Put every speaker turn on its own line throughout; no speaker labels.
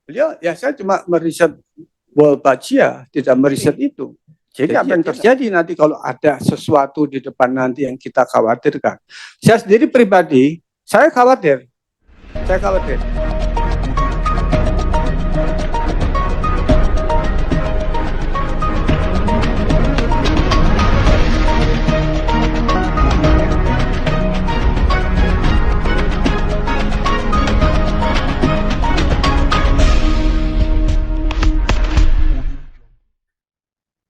Beliau, ya saya cuma meriset Wolbachia, tidak meriset itu. Jadi apa yang terjadi nanti kalau ada sesuatu di depan nanti yang kita khawatirkan? Saya sendiri pribadi, saya khawatir. Saya khawatir.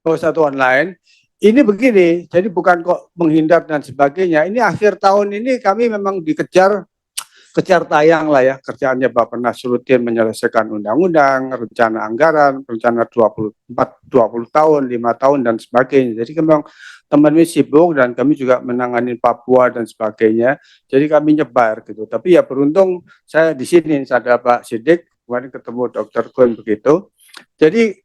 Oh, satu online. Ini begini, jadi bukan kok menghindar dan sebagainya. Ini akhir tahun ini kami memang kejar tayang lah ya. Kerjaannya Bappenas rutin menyelesaikan undang-undang, rencana anggaran, rencana 20 tahun, 5 tahun dan sebagainya. Jadi memang teman ini sibuk dan kami juga menangani Papua dan sebagainya. Jadi kami nyebar gitu. Tapi ya beruntung saya di sini ada Pak Sidik, kemarin ketemu Dr. Gun begitu. Jadi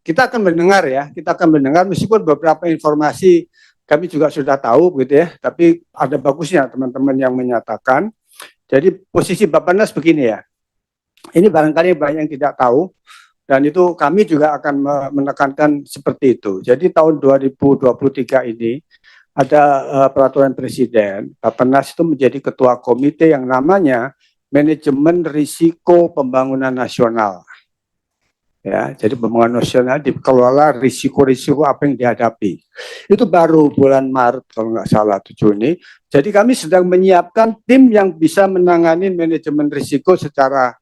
kita akan mendengar meskipun beberapa informasi kami juga sudah tahu gitu ya, tapi ada bagusnya teman-teman yang menyatakan. Jadi posisi Bappenas begini ya, ini barangkali banyak yang tidak tahu, dan itu kami juga akan menekankan seperti itu. Jadi tahun 2023 ini ada peraturan presiden, Bappenas itu menjadi ketua komite yang namanya Manajemen Risiko Pembangunan Nasional. Ya, jadi pembangunan nasional dikelola risiko-risiko apa yang dihadapi. Itu baru bulan Maret kalau nggak salah 7 Juni. Jadi kami sedang menyiapkan tim yang bisa menangani manajemen risiko secara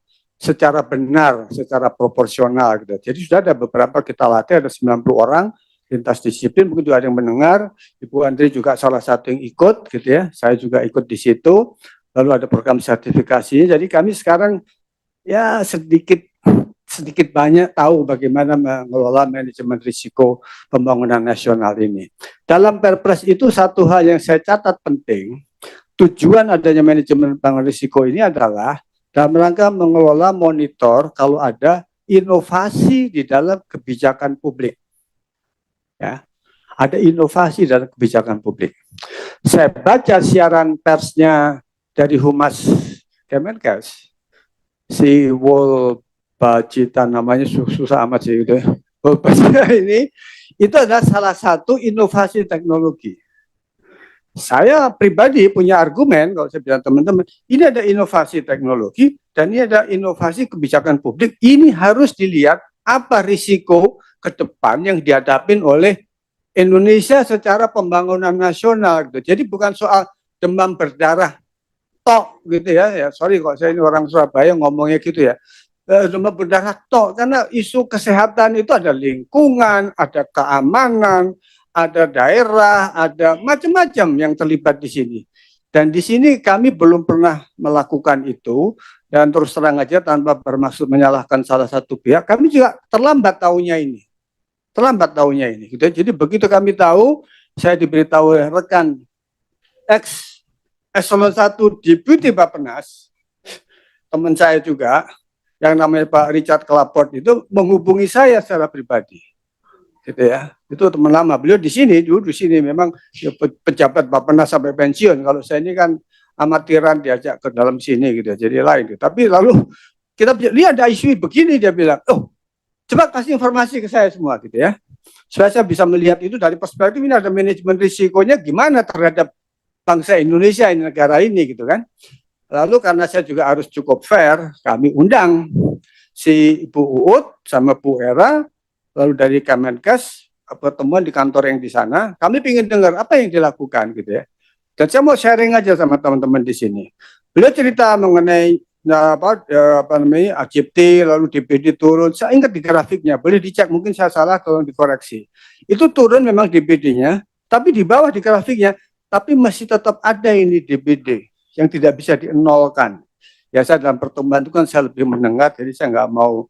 benar, secara proporsional gitu. Jadi sudah ada beberapa kita latih, ada 90 orang lintas disiplin, mungkin juga ada yang mendengar. Ibu Andri juga salah satu yang ikut gitu ya. Saya juga ikut di situ. Lalu ada program sertifikasi. Jadi kami sekarang ya sedikit banyak tahu bagaimana mengelola manajemen risiko pembangunan nasional ini. Dalam Perpres itu satu hal yang saya catat penting, tujuan adanya manajemen pembangunan risiko ini adalah dalam rangka mengelola monitor kalau ada inovasi di dalam kebijakan publik. Ya, ada inovasi dalam kebijakan publik. Saya baca siaran persnya dari Humas Kemenkes, si Wolbachia namanya susah amat sih gitu. Wolbachia ini itu adalah salah satu inovasi teknologi. Saya pribadi punya argumen kalau saya bilang teman-teman, ini ada inovasi teknologi dan ini ada inovasi kebijakan publik. Ini harus dilihat apa risiko ke depan yang dihadapin oleh Indonesia secara pembangunan nasional gitu. Jadi bukan soal demam berdarah tok gitu ya. Sorry kok saya ini orang Surabaya ngomongnya gitu ya. Demam berdarah tok, karena isu kesehatan itu ada lingkungan, ada keamanan, ada daerah, ada macam-macam yang terlibat di sini. Dan di sini kami belum pernah melakukan itu, dan terus terang aja tanpa bermaksud menyalahkan salah satu pihak, kami juga terlambat tahunya ini. Gitu. Jadi begitu kami tahu, saya diberitahu oleh rekan ex Eselon 1 Deputi Bappenas, teman saya juga, yang namanya Pak Richard Kelaport itu menghubungi saya secara pribadi. Gitu ya. Itu teman lama. Beliau di sini, dulu di sini memang ya, pejabat Bappenas sampai pensiun. Kalau saya ini kan amatiran diajak ke dalam sini gitu, jadi lain. Gitu. Tapi lalu kita lihat ada isu begini, dia bilang, oh coba kasih informasi ke saya semua gitu ya. Supaya saya bisa melihat itu dari perspektif ini ada manajemen risikonya gimana terhadap bangsa Indonesia ini, negara ini gitu kan. Lalu karena saya juga harus cukup fair, kami undang si Ibu Uut sama Bu Era, lalu dari Kemenkes, pertemuan di kantor yang di sana. Kami ingin dengar apa yang dilakukan gitu ya. Dan saya mau sharing aja sama teman-teman di sini. Beliau cerita mengenai apa namanya ACIPT, lalu DPD turun. Saya ingat di grafiknya, boleh dicek, mungkin saya salah, tolong dikoreksi. Itu turun memang DPD-nya, tapi di bawah di grafiknya, tapi masih tetap ada ini DPD yang tidak bisa dienolkan. Ya saya dalam pertemuan itu kan saya lebih mendengar, jadi saya nggak mau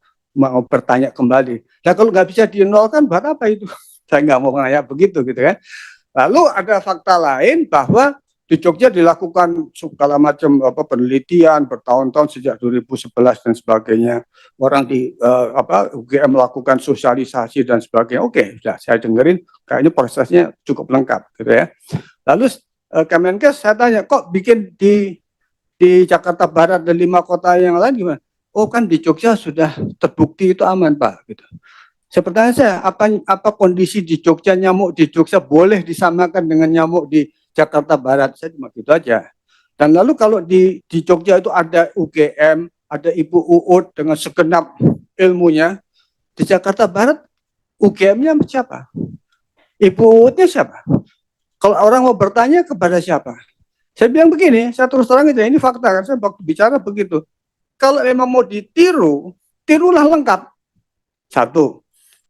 bertanya kembali. Nah kalau nggak bisa dienolkan, buat apa itu? Saya nggak mau nanya begitu gitu kan. Lalu ada fakta lain bahwa di Jogja dilakukan segala macam penelitian bertahun-tahun sejak 2011 dan sebagainya. Orang di UGM melakukan sosialisasi dan sebagainya. Oke, sudah saya dengerin, kayaknya prosesnya cukup lengkap gitu ya. Lalu Kemenkes saya tanya, kok bikin di Jakarta Barat dan 5 kota yang lain gimana? oh kan di Jogja sudah terbukti itu aman Pak, gitu. Pertanyaan saya, apa kondisi di Jogja, nyamuk di Jogja boleh disamakan dengan nyamuk di Jakarta Barat? Saya cuma gitu aja. Dan lalu kalau di Jogja itu ada UGM, ada Ibu Uut dengan segenap ilmunya, di Jakarta Barat UGM-nya siapa? Ibu Uutnya siapa? Kalau orang mau bertanya kepada siapa? Saya bilang begini, saya terus terang aja, ini fakta kan, saya waktu bicara begitu. Kalau memang mau ditiru, tirulah lengkap. Satu.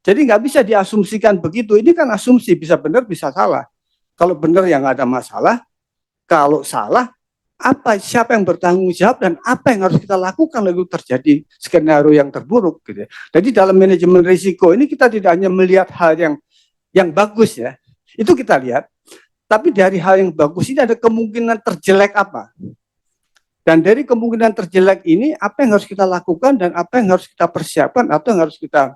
Jadi nggak bisa diasumsikan begitu. Ini kan asumsi, bisa benar, bisa salah. Kalau benar ya nggak ada masalah. Kalau salah, siapa yang bertanggung jawab dan apa yang harus kita lakukan lalu terjadi skenario yang terburuk. Gitu. Jadi dalam manajemen risiko ini kita tidak hanya melihat hal yang bagus ya, itu kita lihat. Tapi dari hal yang bagus ini ada kemungkinan terjelek apa. Dan dari kemungkinan terjelek ini, apa yang harus kita lakukan dan apa yang harus kita persiapkan atau yang harus kita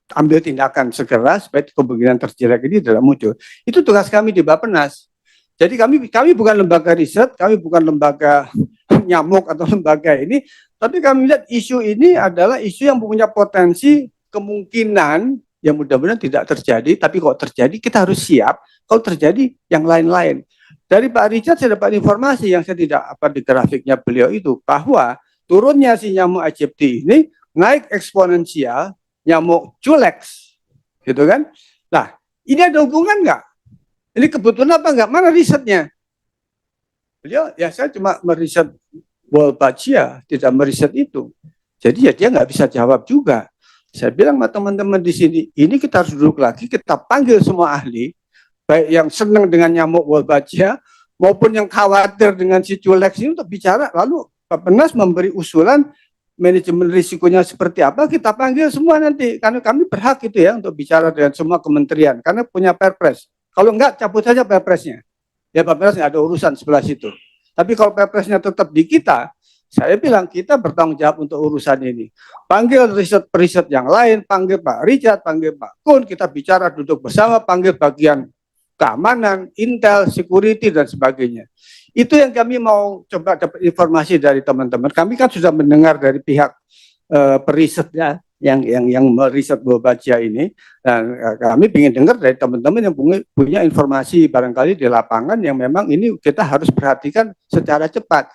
ambil tindakan segera supaya kemungkinan terjelek ini tidak muncul. Itu tugas kami di Bappenas. Jadi kami bukan lembaga riset, kami bukan lembaga nyamuk atau lembaga ini, tapi kami lihat isu ini adalah isu yang punya potensi kemungkinan yang mudah-mudahan tidak terjadi, tapi kalau terjadi kita harus siap kalau terjadi yang lain-lain. Dari Pak Richard saya dapat informasi yang saya tidak di grafiknya beliau itu, bahwa turunnya si nyamuk Aegypti ini naik eksponensial nyamuk Culex, gitu kan? Nah, ini ada hubungan nggak? Ini kebetulan apa nggak? Mana risetnya? Beliau, ya saya cuma meriset Wolbachia, tidak meriset itu. Jadi ya dia nggak bisa jawab juga. Saya bilang sama teman-teman di sini, ini kita harus duduk lagi, kita panggil semua ahli, baik yang senang dengan nyamuk Wolbachia maupun yang khawatir dengan si Culex ini untuk bicara. Lalu Bappenas memberi usulan manajemen risikonya seperti apa, kita panggil semua nanti, karena kami berhak itu ya untuk bicara dengan semua kementerian, karena punya perpres. Kalau enggak, cabut saja perpresnya. Ya Bappenas nggak ada urusan sebelah situ. Tapi kalau perpresnya tetap di kita, saya bilang kita bertanggung jawab untuk urusan ini. Panggil riset-riset yang lain, panggil Pak Richard, panggil Pak Kun, kita bicara duduk bersama, panggil bagian keamanan, intel, security, dan sebagainya. Itu yang kami mau coba dapat informasi dari teman-teman. Kami kan sudah mendengar dari pihak perisetnya yang meriset Wolbachia ini, dan kami ingin dengar dari teman-teman yang punya informasi barangkali di lapangan yang memang ini kita harus perhatikan secara cepat.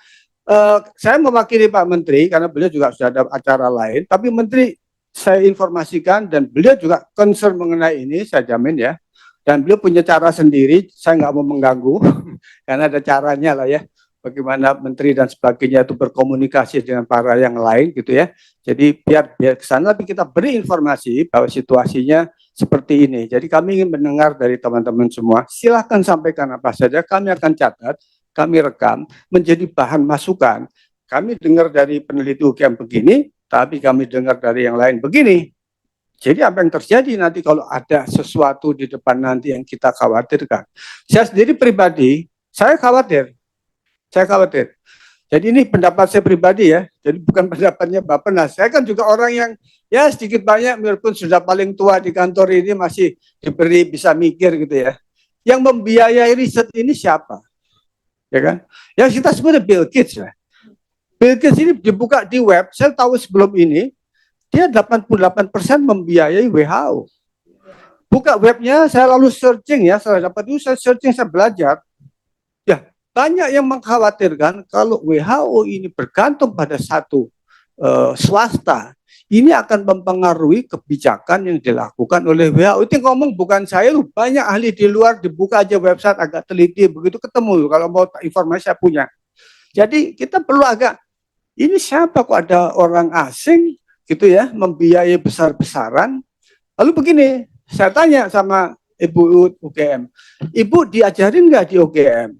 Saya mewakili Pak Menteri karena beliau juga sudah ada acara lain, tapi Menteri saya informasikan dan beliau juga concern mengenai ini, saya jamin ya. Dan beliau punya cara sendiri, saya nggak mau mengganggu, karena ada caranya lah ya, bagaimana menteri dan sebagainya itu berkomunikasi dengan para yang lain gitu ya. Jadi biar ke sana, tapi kita beri informasi bahwa situasinya seperti ini. Jadi kami ingin mendengar dari teman-teman semua, silahkan sampaikan apa saja, kami akan catat, kami rekam, menjadi bahan masukan. Kami dengar dari peneliti UGM begini, tapi kami dengar dari yang lain begini. Jadi apa yang terjadi nanti kalau ada sesuatu di depan nanti yang kita khawatirkan. Saya sendiri pribadi, saya khawatir. Jadi ini pendapat saya pribadi ya, jadi bukan pendapatnya Bappenas. Saya kan juga orang yang ya sedikit banyak, walaupun sudah paling tua di kantor ini masih diberi bisa mikir gitu ya. Yang membiayai riset ini siapa? Ya kan? Ya kita sebutnya Bill Gates lah. Bill Gates ini dibuka di web, saya tahu sebelum ini, dia 88% membiayai WHO. Buka webnya, saya lalu searching ya, saya dapat itu, saya searching, saya belajar. Ya, banyak yang mengkhawatirkan kalau WHO ini bergantung pada satu swasta, ini akan mempengaruhi kebijakan yang dilakukan oleh WHO. Itu ngomong bukan saya, loh. Banyak ahli di luar, dibuka aja website agak teliti, begitu ketemu, kalau mau informasi saya punya. Jadi kita perlu agak, ini siapa kok ada orang asing, gitu ya, membiayai besar-besaran. Lalu begini, saya tanya sama Ibu UGM, Ibu diajarin nggak di UGM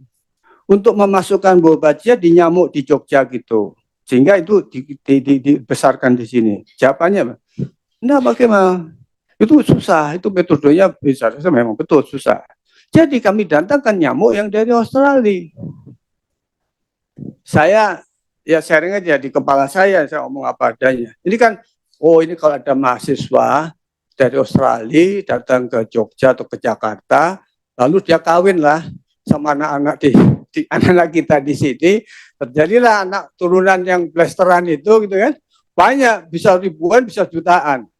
untuk memasukkan Wolbachia di nyamuk di Jogja gitu, sehingga itu dibesarkan di sini? Jawabannya, nah bagaimana? Itu susah, itu metodenya bisa, memang betul susah. Jadi kami datangkan nyamuk yang dari Australia. Saya ya sharing aja di kepala saya ngomong apa adanya. Ini kan, oh ini kalau ada mahasiswa dari Australia datang ke Jogja atau ke Jakarta, lalu dia kawin lah sama anak-anak anak-anak kita di sini, terjadilah anak turunan yang blasteran itu gitu kan. banyak, bisa ribuan, bisa jutaan.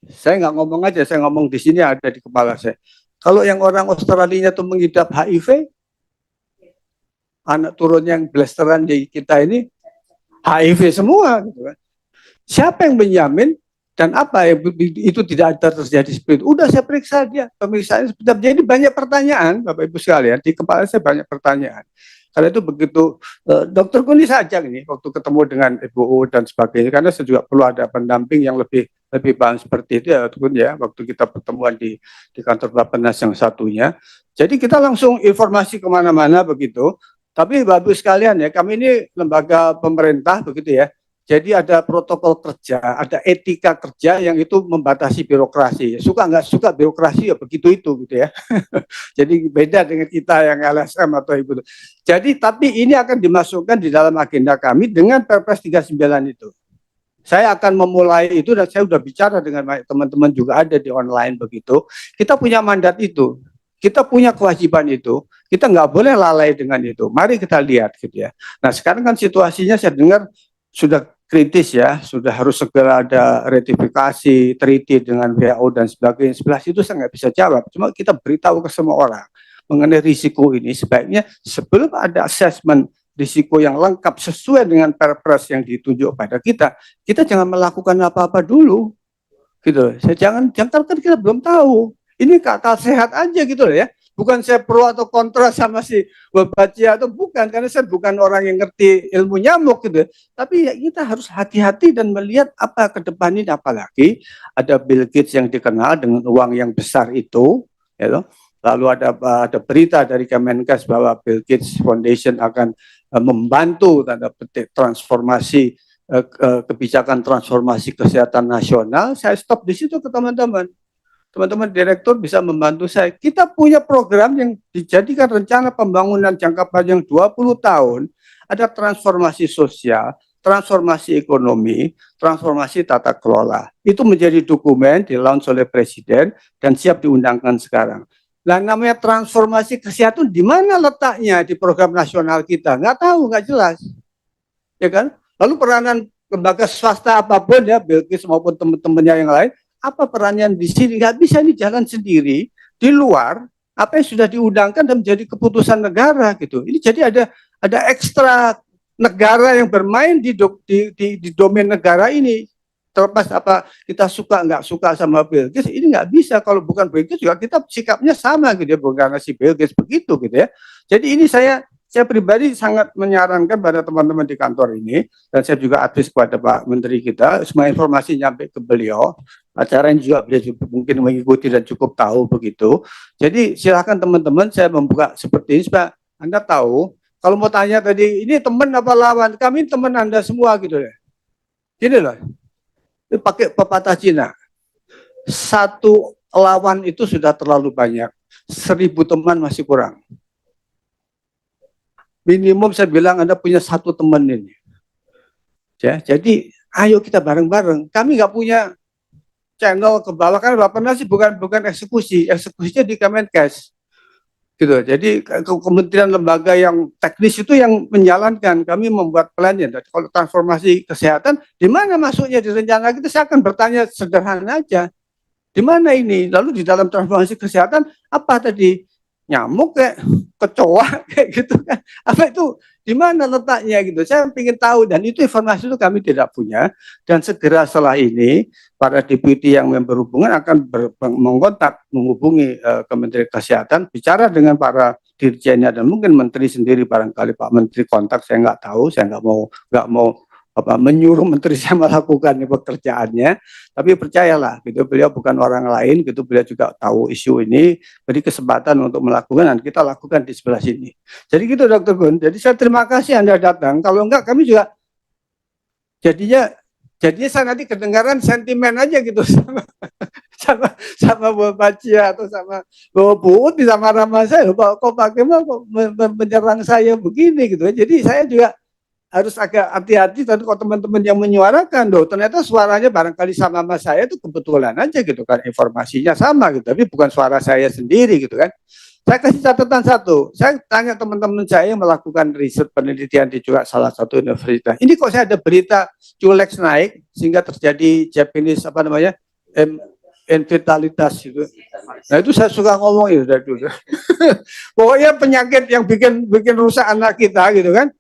Saya nggak ngomong aja, saya ngomong di sini ada di kepala saya. Kalau yang orang Australia itu mengidap HIV, anak turunnya yang blasteran di kita ini HIV semua, gitu kan. Siapa yang menjamin dan apa yang itu tidak ada terjadi seperti itu? Udah saya periksa dia, pemeriksaan sebentar. Jadi banyak pertanyaan, Bapak Ibu sekalian, di kepala saya banyak pertanyaan. Karena itu begitu dokter Kuni saya ajak ini waktu ketemu dengan Ibu U dan sebagainya, karena saya juga perlu ada pendamping yang lebih paham seperti itu ya, waktu kita pertemuan di kantor Bappenas yang satunya. Jadi kita langsung informasi kemana-mana begitu. Tapi Bapak Ibu sekalian ya, kami ini lembaga pemerintah begitu ya. Jadi ada protokol kerja, ada etika kerja yang itu membatasi birokrasi. Suka nggak suka birokrasi ya begitu itu gitu ya. Jadi beda dengan kita yang LSM atau ibu. Jadi tapi ini akan dimasukkan di dalam agenda kami dengan Perpres 39 itu. Saya akan memulai itu dan saya sudah bicara dengan teman-teman juga ada di online begitu. Kita punya mandat itu. Kita punya kewajiban itu. Kita nggak boleh lalai dengan itu. Mari kita lihat gitu ya. Nah sekarang kan situasinya saya dengar sudah kritis ya, sudah harus segera ada ratifikasi treaty dengan WHO dan sebagainya. 11 itu saya nggak bisa jawab, cuma kita beritahu ke semua orang mengenai risiko ini sebaiknya sebelum ada assessment risiko yang lengkap sesuai dengan perpres yang ditunjuk pada kita jangan melakukan apa-apa dulu, gitu. Jangan kan kita belum tahu. Ini akal sehat aja gitu ya. Bukan saya pro atau kontra sama si Bacia atau bukan, karena saya bukan orang yang ngerti ilmu nyamuk gitu. Tapi ya kita harus hati-hati dan melihat apa ke depan ini, apalagi ada Bill Gates yang dikenal dengan uang yang besar itu, ya. Lalu ada berita dari Kemenkes bahwa Bill Gates Foundation akan membantu tanda petik transformasi kebijakan transformasi kesehatan nasional. Saya stop di situ ke teman-teman. Teman-teman direktur bisa membantu saya. Kita punya program yang dijadikan rencana pembangunan jangka panjang 20 tahun. Ada transformasi sosial, transformasi ekonomi, transformasi tata kelola. Itu menjadi dokumen di-launch oleh Presiden dan siap diundangkan sekarang. Nah, namanya transformasi kesehatan di mana letaknya di program nasional kita? Nggak tahu, nggak jelas. Ya kan? Lalu peranan lembaga swasta apapun ya, Bill Gates maupun teman-temannya yang lain, apa perannya di sini? Nggak bisa ini jalan sendiri di luar apa yang sudah diundangkan dan menjadi keputusan negara gitu. Ini jadi ada ekstra negara yang bermain di domain negara ini. Terlepas apa kita suka nggak suka sama Bill Gates, ini nggak bisa. Kalau bukan Bill Gates juga kita sikapnya sama gitu ya, bukan si Bill Gates begitu gitu ya. Jadi ini saya pribadi sangat menyarankan pada teman-teman di kantor ini, dan saya juga advis kepada Pak Menteri kita, semua informasi nyampe ke beliau, acara yang juga beliau mungkin mengikuti dan cukup tahu begitu. Jadi silakan teman-teman, saya membuka seperti ini supaya Anda tahu. Kalau mau tanya tadi, ini teman apa lawan? Kami teman Anda semua gitu ya. Gini loh, ini pakai pepatah Cina. Satu lawan itu sudah terlalu banyak, 1000 teman masih kurang. Minimum saya bilang Anda punya satu teman ini. Ya, jadi ayo kita bareng-bareng. Kami nggak punya channel ke bawah, karena Bappenas sih bukan eksekusinya di Kemenkes. Gitu. Jadi kementerian lembaga yang teknis itu yang menjalankan, kami membuat plannya. Kalau transformasi kesehatan, di mana masuknya di rencana kita? Saya akan bertanya sederhana aja. Di mana ini? Lalu di dalam transformasi kesehatan apa tadi? Nyamuk kayak kecoa kayak gitu kan? Apa itu? Di mana letaknya gitu? Saya ingin tahu, dan itu informasi itu kami tidak punya. Dan segera setelah ini para deputi yang berhubungan akan mengontak, menghubungi Kementerian Kesehatan, bicara dengan para dirjennya dan mungkin menteri sendiri, barangkali Pak Menteri kontak, saya nggak tahu, saya nggak mau menyuruh menteri saya melakukan pekerjaannya, tapi percayalah gitu, beliau bukan orang lain gitu, beliau juga tahu isu ini, beri kesempatan untuk melakukan dan kita lakukan di sebelah sini. Jadi gitu Dr. Gun, jadi saya terima kasih Anda datang, kalau enggak kami juga jadinya saya nanti kedengaran sentimen aja gitu sama Bapak Cia atau sama Bapak Buut bisa marah-marah saya, kok Pak Kemal kok menyerang saya begini gitu. Jadi saya juga harus agak hati-hati. Tapi kalau teman-teman yang menyuarakan, loh ternyata suaranya barangkali sama saya itu kebetulan aja gitu kan, informasinya sama gitu, tapi bukan suara saya sendiri gitu kan. Saya kasih catatan satu, saya tanya teman-teman saya yang melakukan riset penelitian di juga salah satu universitas. Ini kok saya ada berita Culex naik sehingga terjadi Japanese apa namanya infetalitas itu. Nah itu saya suka ngomong ya dari dulu. Pokoknya penyakit yang bikin rusak anak kita gitu kan.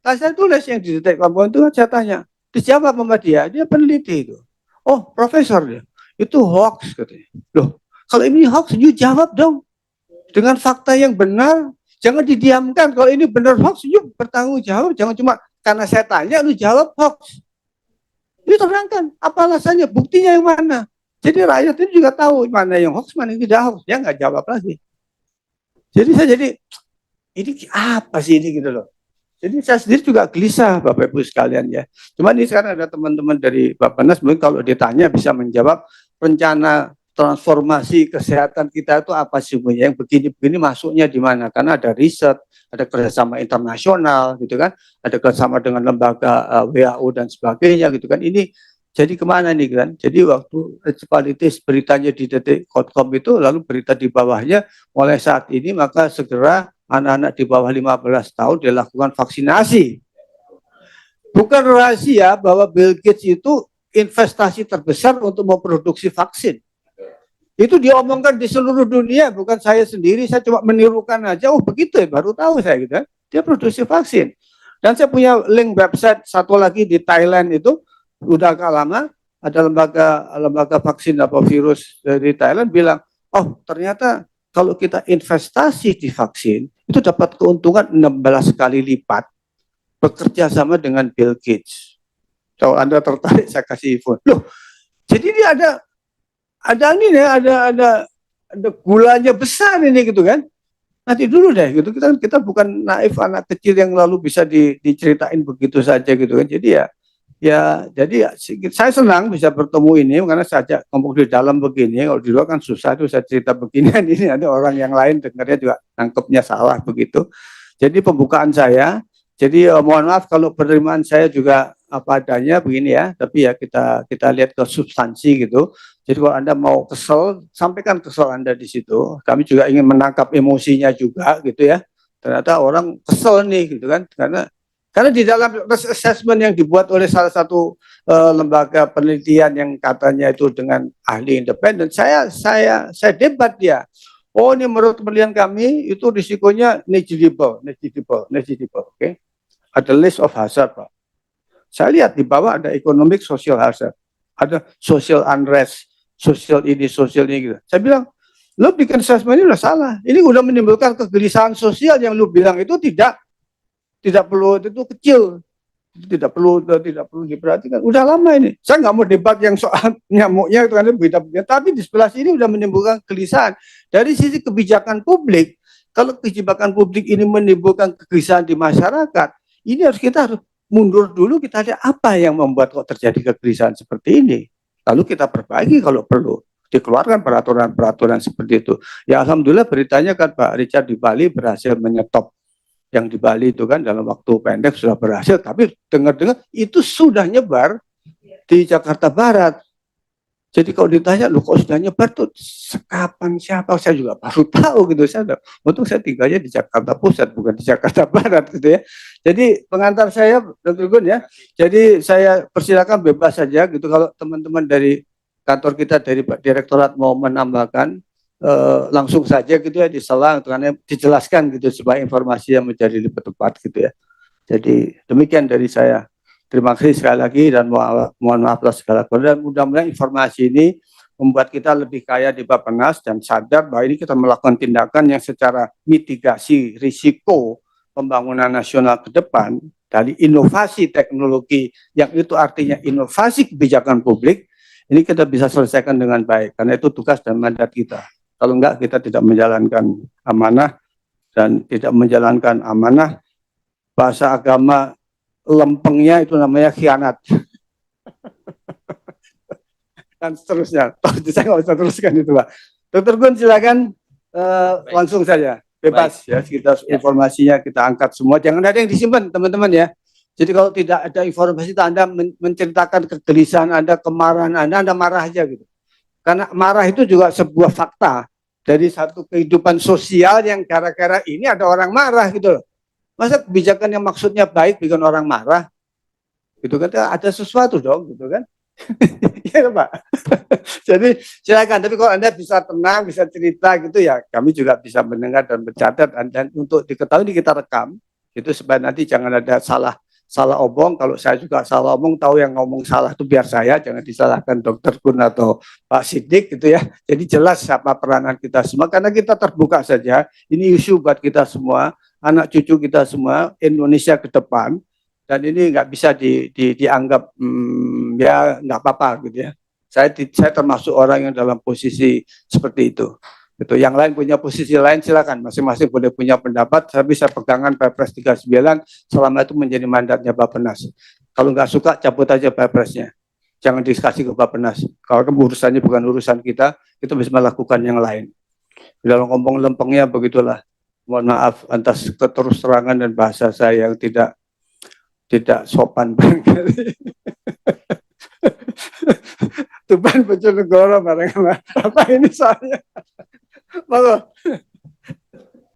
Nah, saya tulis yang di detek kampung itu saya tanya, dijawab sama dia peneliti itu. Oh profesor dia, itu hoax katanya. Loh kalau ini hoax, you jawab dong dengan fakta yang benar, jangan didiamkan. Kalau ini benar hoax, yuk bertanggung jawab. Jangan cuma karena saya tanya, lu jawab hoax. Ini terangkan, apa alasannya, buktinya yang mana. Jadi rakyat ini juga tahu mana yang hoax, mana yang tidak hoax. Dia nggak jawab lagi. Jadi ini apa sih ini gitu loh. Jadi saya sendiri juga gelisah Bapak Ibu sekalian ya. Cuma ini sekarang ada teman-teman dari Bappenas, mungkin kalau ditanya bisa menjawab rencana transformasi kesehatan kita itu apa sih Bu? Yang begini-begini masuknya di mana? Karena ada riset, ada kerjasama internasional gitu kan, ada kerjasama dengan lembaga WHO dan sebagainya gitu kan. Ini jadi kemana nih kan? Jadi waktu municipalities beritanya di detik.com itu, lalu berita di bawahnya mulai saat ini maka segera anak-anak di bawah 15 tahun dilakukan vaksinasi. Bukan rahasia bahwa Bill Gates itu investasi terbesar untuk memproduksi vaksin. Itu diomongkan di seluruh dunia, bukan saya sendiri, saya cuma menirukan aja. Oh begitu ya, baru tahu saya gitu. Dia produksi vaksin. Dan saya punya link website satu lagi di Thailand itu, udah agak lama, ada lembaga vaksin apa virus dari Thailand bilang, oh ternyata kalau kita investasi di vaksin, itu dapat keuntungan 16 kali lipat bekerja sama dengan Bill Gates. Kalau Anda tertarik, saya kasih info. Loh, jadi dia ada ini ya, ada gulanya besar ini gitu kan. Nanti dulu deh gitu, kita bukan naif anak kecil yang lalu bisa diceritain begitu saja gitu kan. Jadi jadi saya senang bisa bertemu ini karena saya ngomong di dalam begini, kalau di luar kan susah tuh saya cerita beginian, ini ada orang yang lain dengarnya juga nangkepnya salah begitu. Jadi pembukaan saya, jadi mohon maaf kalau penerimaan saya juga apa adanya begini ya, tapi ya kita lihat ke substansi gitu. Jadi kalau Anda mau kesel, sampaikan kesel Anda di situ. Kami juga ingin menangkap emosinya juga gitu ya. Ternyata orang kesel nih gitu kan, karena di dalam assessment yang dibuat oleh salah satu lembaga penelitian yang katanya itu dengan ahli independen, saya debat dia. Oh ini menurut penelitian kami itu risikonya negligible, oke? Okay? Ada list of hazard, Pak. Saya lihat di bawah ada economic social hazard, ada social unrest, social ini gitu. Saya bilang, lo bikin assessment ini udah salah. Ini udah menimbulkan kegelisahan sosial yang lo bilang itu tidak perlu, itu kecil, tidak perlu diperhatikan. Udah lama ini. Saya nggak mau debat yang soal nyamuknya itu kan beda-beda. Tapi di sebelah sini udah menimbulkan kegelisahan. Dari sisi kebijakan publik, kalau kebijakan publik ini menimbulkan kegelisahan di masyarakat, ini kita harus mundur dulu, kita lihat apa yang membuat kok terjadi kegelisahan seperti ini. Lalu kita perbaiki kalau perlu. Dikeluarkan peraturan-peraturan seperti itu. Ya alhamdulillah beritanya kan Pak Richard di Bali berhasil menyetop yang di Bali itu kan dalam waktu pendek sudah berhasil, tapi dengar-dengar itu sudah nyebar di Jakarta Barat. Jadi kalau ditanya, lu kok sudah nyebar tuh kapan, siapa, saya juga baru tahu gitu. Untung saya tinggalnya di Jakarta Pusat, bukan di Jakarta Barat gitu ya. Jadi pengantar saya, Dr. Gun ya, jadi saya persilakan bebas saja gitu. Kalau teman-teman dari kantor kita, dari Pak Direktorat mau menambahkan, langsung saja gitu ya diselang, karena dijelaskan gitu supaya informasi yang menjadi lebih tepat gitu ya. Jadi demikian dari saya. Terima kasih sekali lagi dan mohon maaf atas segala kurang. Dan mudah-mudahan informasi ini membuat kita lebih kaya di Bappenas dan sadar bahwa ini kita melakukan tindakan yang secara mitigasi risiko pembangunan nasional ke depan dari inovasi teknologi yang itu artinya inovasi kebijakan publik, ini kita bisa selesaikan dengan baik karena itu tugas dan mandat kita. Kalau enggak kita tidak menjalankan amanah, dan tidak menjalankan amanah, bahasa agama lempengnya itu namanya khianat. Dan seterusnya. Saya nggak usah teruskan itu Pak. Dr. Gun silakan langsung saja. Bebas ya, kita informasinya kita angkat semua. Jangan ada yang disimpan teman-teman ya. Jadi kalau tidak ada informasi, Anda menceritakan kegelisahan Anda, kemarahan Anda marah aja gitu. Karena marah itu juga sebuah fakta dari satu kehidupan sosial yang gara-gara ini ada orang marah gitu loh. Masa kebijakan yang maksudnya baik bikin orang marah? Gitu kan, ada sesuatu dong gitu kan. Iya Pak. Jadi silakan, tapi kalau Anda bisa tenang, bisa cerita gitu ya, kami juga bisa mendengar dan mencatat, dan untuk diketahui kita rekam itu supaya nanti jangan ada salah omong. Kalau saya juga salah omong, tahu yang ngomong salah itu biar saya, jangan disalahkan Dokter Kun atau Pak Sidik gitu ya. Jadi jelas siapa peranan kita semua, karena kita terbuka saja. Ini isu buat kita semua, anak cucu kita semua, Indonesia ke depan. Dan ini nggak bisa dianggap ya nggak apa-apa gitu ya. Saya termasuk orang yang dalam posisi seperti itu. Itu yang lain punya posisi lain, silakan masing-masing boleh punya pendapat. Tapi saya pegangan Perpres 39 selama itu menjadi mandatnya Bappenas. Kalau nggak suka cabut aja Perpresnya, jangan dikasih ke Bappenas. Kalau urusannya bukan urusan kita bisa melakukan yang lain. Dalam ngomong lempengnya begitulah. Mohon maaf atas keterus terangan dan bahasa saya yang tidak sopan barangkali. Tuban Bojonegoro bareng apa ini soalnya. Monggo.